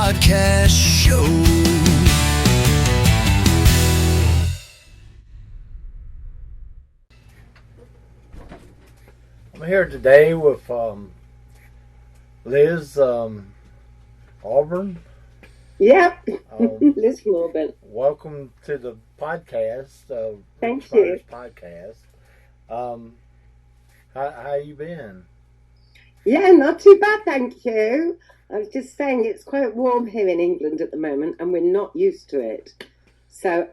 podcast show. I'm here today with Liz Auburn. Yep, Liz from Auburn. Welcome to the podcast. Thank you. Podcast. How you been? Yeah, not too bad, thank you. I was just saying it's quite warm here in England at the moment, and we're not used to it. So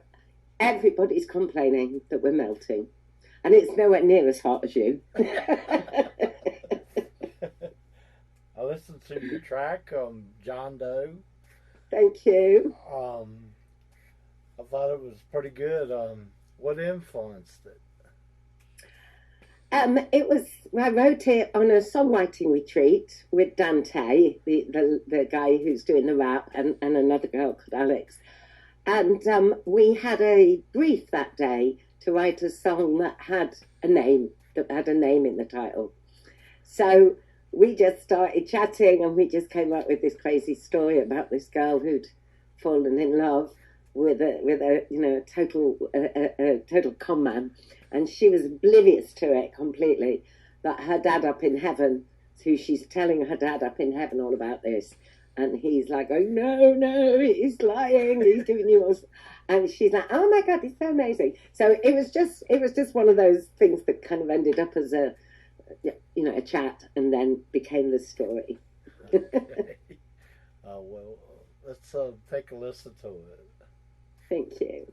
everybody's complaining that we're melting, and it's nowhere near as hot as you. I listened to your track, John Doe. Thank you. I thought it was pretty good. What influenced it? I wrote it on a songwriting retreat with Dante, the guy who's doing the rap, and another girl called Alex. And we had a brief that day to write a song that had a name in the title. So we just started chatting, and we just came up with this crazy story about this girl who'd fallen in love with a total con man, and she was oblivious to it completely. But her dad up in heaven, so she's telling her dad up in heaven all about this, and he's like, "Oh no, he's lying, he's doing you all." And she's like, "Oh my God, it's so amazing." So it was just one of those things that kind of ended up as a chat, and then became the story. Okay. Well, let's take a listen to it. Thank you.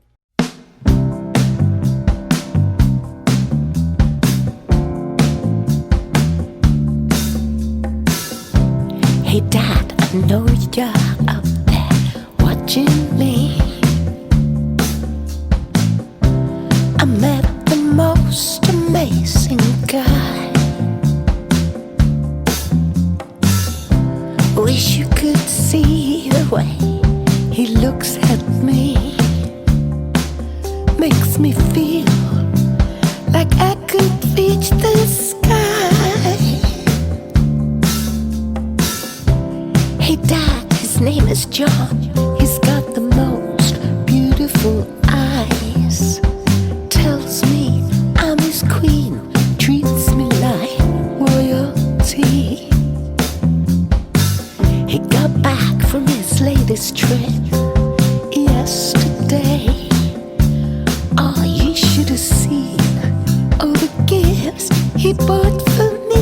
Hey Dad, I know you're up there watching me. I met the most amazing guy. Wish you could see the way he looks at me. Makes me feel like I could reach the sky. Hey Dad, his name is John. He's got the most beautiful eyes. Tells me I'm his queen, treats me like royalty. He got back from his latest trip yesterday. Oh, you should have seen all the gifts he bought for me.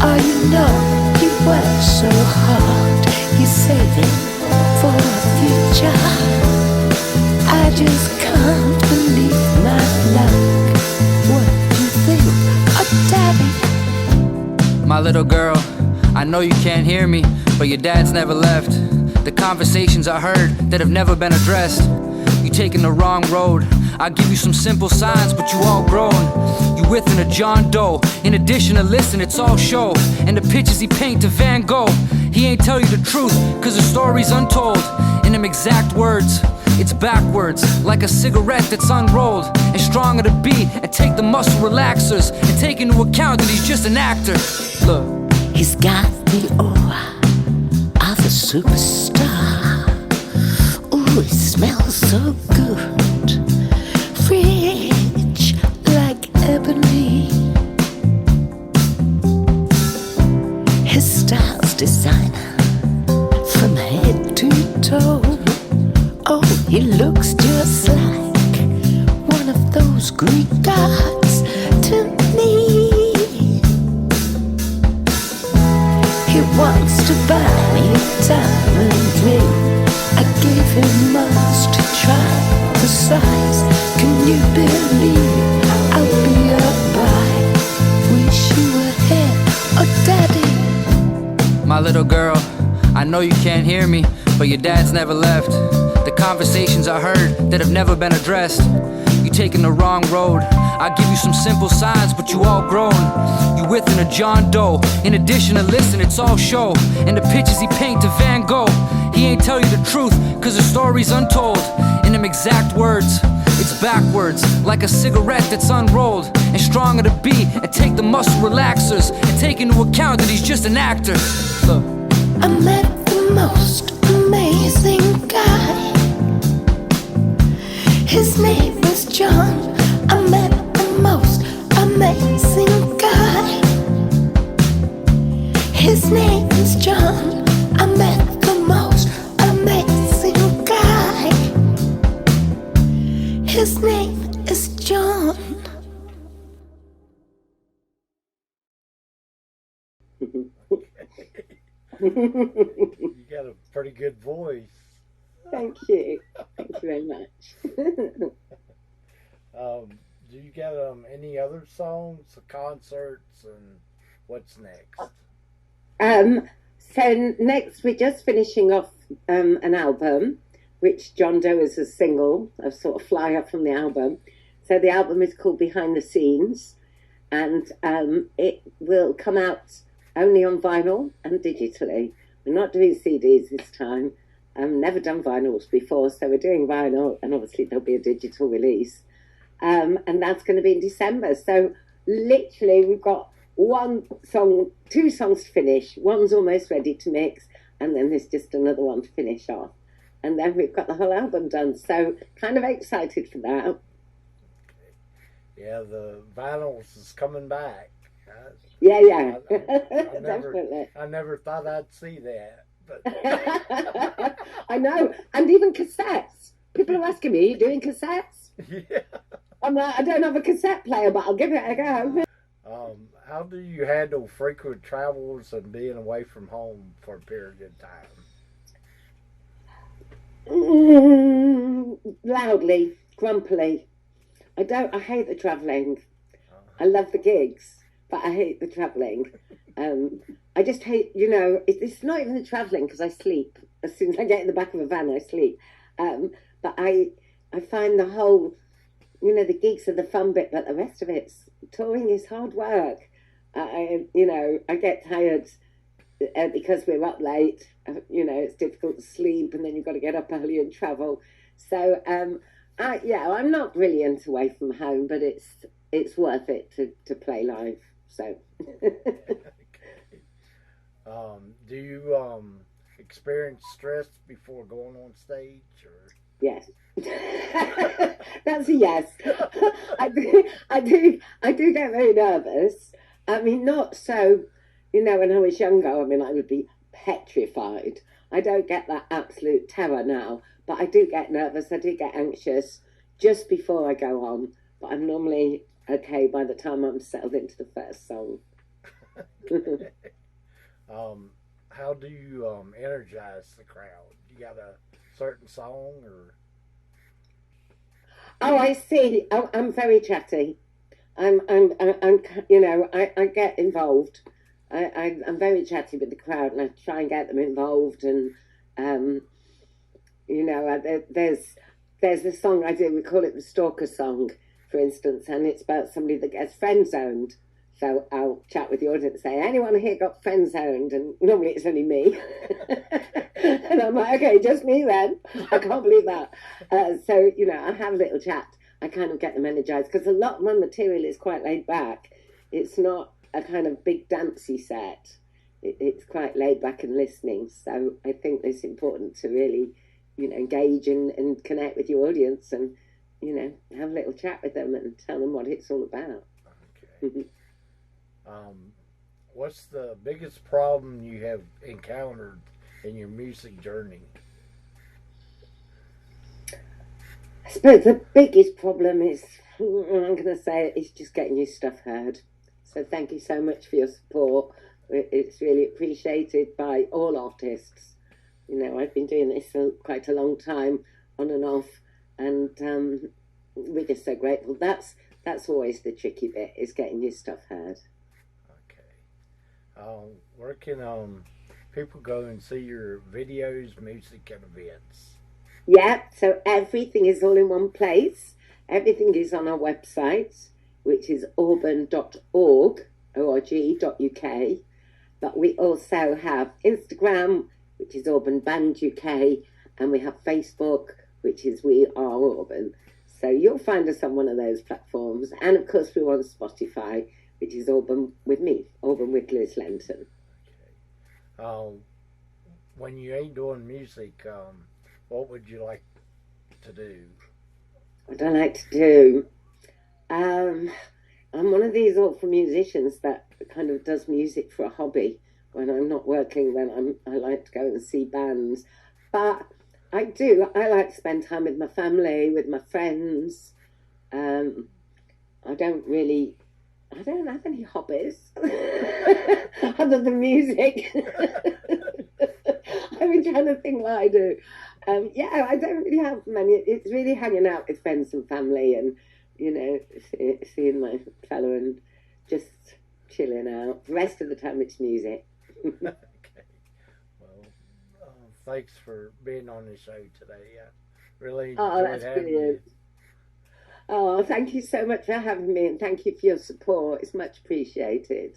Oh, you know, he works so hard. He's saving for a future. I just can't believe my luck. What do you think, oh Daddy? My little girl, I know you can't hear me, but your dad's never left. The conversations I heard that have never been addressed. You taking the wrong road. I'll give you some simple signs, but you all grown. You within a John Doe. In addition to listen, it's all show. And the pictures he paint to Van Gogh. He ain't tell you the truth, cause the story's untold. In them exact words, it's backwards, like a cigarette that's unrolled. And stronger to beat, and take the muscle relaxers, and take into account that he's just an actor. Look, he's got the aura of a superstar. Ooh, it smells so good, rich like ebony. His style's designer from head to toe. Oh, he looks just like one of those Greek gods to me. He wants to buy me a diamond ring. I gave him much to try the size. Can you believe I'll be a bride? Wish you were here, oh Daddy. my little girl, I know you can't hear me, but your dad's never left. The conversations I heard that have never been addressed. You taking the wrong road. I'll give you some simple signs, but you all grown. You within a John Doe. In addition to listen, it's all show. And the pictures he paint to Van Gogh. He ain't tell you the truth, cause the story's untold. In them exact words, it's beats backwards, like a cigarette that's unrolled and stronger to beat, and take the muscle relaxers and take into account that he's just an actor. Look. I met the most amazing guy. His name is John. I met the most amazing guy. His name is John. I met the most amazing guy. His name is John. You got a pretty good voice. Thank you. Thank you very much. Do you got any other songs, concerts, and what's next? So next we're just finishing off an album, which John Doe is a single, a sort of flyer from the album. So the album is called Behind the Scenes, and it will come out only on vinyl and digitally. We're not doing CDs this time. I've never done vinyls before, so we're doing vinyl, and obviously there'll be a digital release. And that's going to be in December. So literally we've got two songs to finish. One's almost ready to mix, and then there's just another one to finish off. And then we've got the whole album done. So kind of excited for that. Yeah, the vinyls is coming back. Yeah. Definitely. I never thought I'd see that. But I know. And even cassettes. People are asking me, are you doing cassettes? Yeah. I'm like, I don't have a cassette player, but I'll give it a go. How do you handle frequent travels and being away from home for a period of time? Loudly, grumpily. I hate the travelling. I love the gigs, but I hate the travelling. I just hate, it's not even the travelling because I sleep. As soon as I get in the back of a van, I sleep. But I find the whole, the gigs are the fun bit, but the rest of touring is hard work. I get tired because we're up late. It's difficult to sleep, and then you've got to get up early and travel. So, I'm not brilliant away from home, but it's worth it to play live. So. Do you experience stress before going on stage, or? Yes. That's a yes. I do get very nervous. I mean, not so, when I was younger, I would be petrified. I don't get that absolute terror now, but I do get nervous. I do get anxious just before I go on, but I'm normally okay by the time I'm settled into the first song. How do you energize the crowd? You got a certain song, or? Oh, I see. I'm very chatty. I get involved. I'm very chatty with the crowd, and I try and get them involved. And there's a song I do. We call it the Stalker Song, for instance, and it's about somebody that gets friend zoned. So I'll chat with the audience and say, anyone here got friend zoned? And normally it's only me. And I'm like, okay, just me then. I can't believe that. So I have a little chat. I kind of get them energized because a lot of my material is quite laid back. It's not a kind of big dancey set. It's quite laid back and listening. So I think it's important to really, engage and connect with your audience and, have a little chat with them and tell them what it's all about. Okay. What's the biggest problem you have encountered in your music journey? I suppose the biggest problem is, I'm going to say, it's just getting your stuff heard. So thank you so much for your support. It's really appreciated by all artists. I've been doing this for quite a long time, on and off, and we're just so grateful. That's always the tricky bit, is getting your stuff heard. Where can people go and see your videos, music, and events? Yeah, so everything is all in one place. Everything is on our website, which is auburn.org, org.uk. But we also have Instagram, which is Auburn Band UK, and we have Facebook, which is We Are Auburn. So you'll find us on one of those platforms. And of course, we're on Spotify, which is Auburn with me, Auburn with Liz Lenton. Okay. When you ain't doing music, what would you like to do? What I like to do? I'm one of these awful musicians that kind of does music for a hobby. When I'm not working, I like to go and see bands. But I like to spend time with my family, with my friends. I don't have any hobbies other than music. I've been trying to think what I do. I don't really have many. It's really hanging out with friends and family, and seeing my fella and just chilling out. The rest of the time, it's music. Okay. Well, thanks for being on the show today. I really enjoyed having you. Oh, thank you so much for having me, and thank you for your support. It's much appreciated.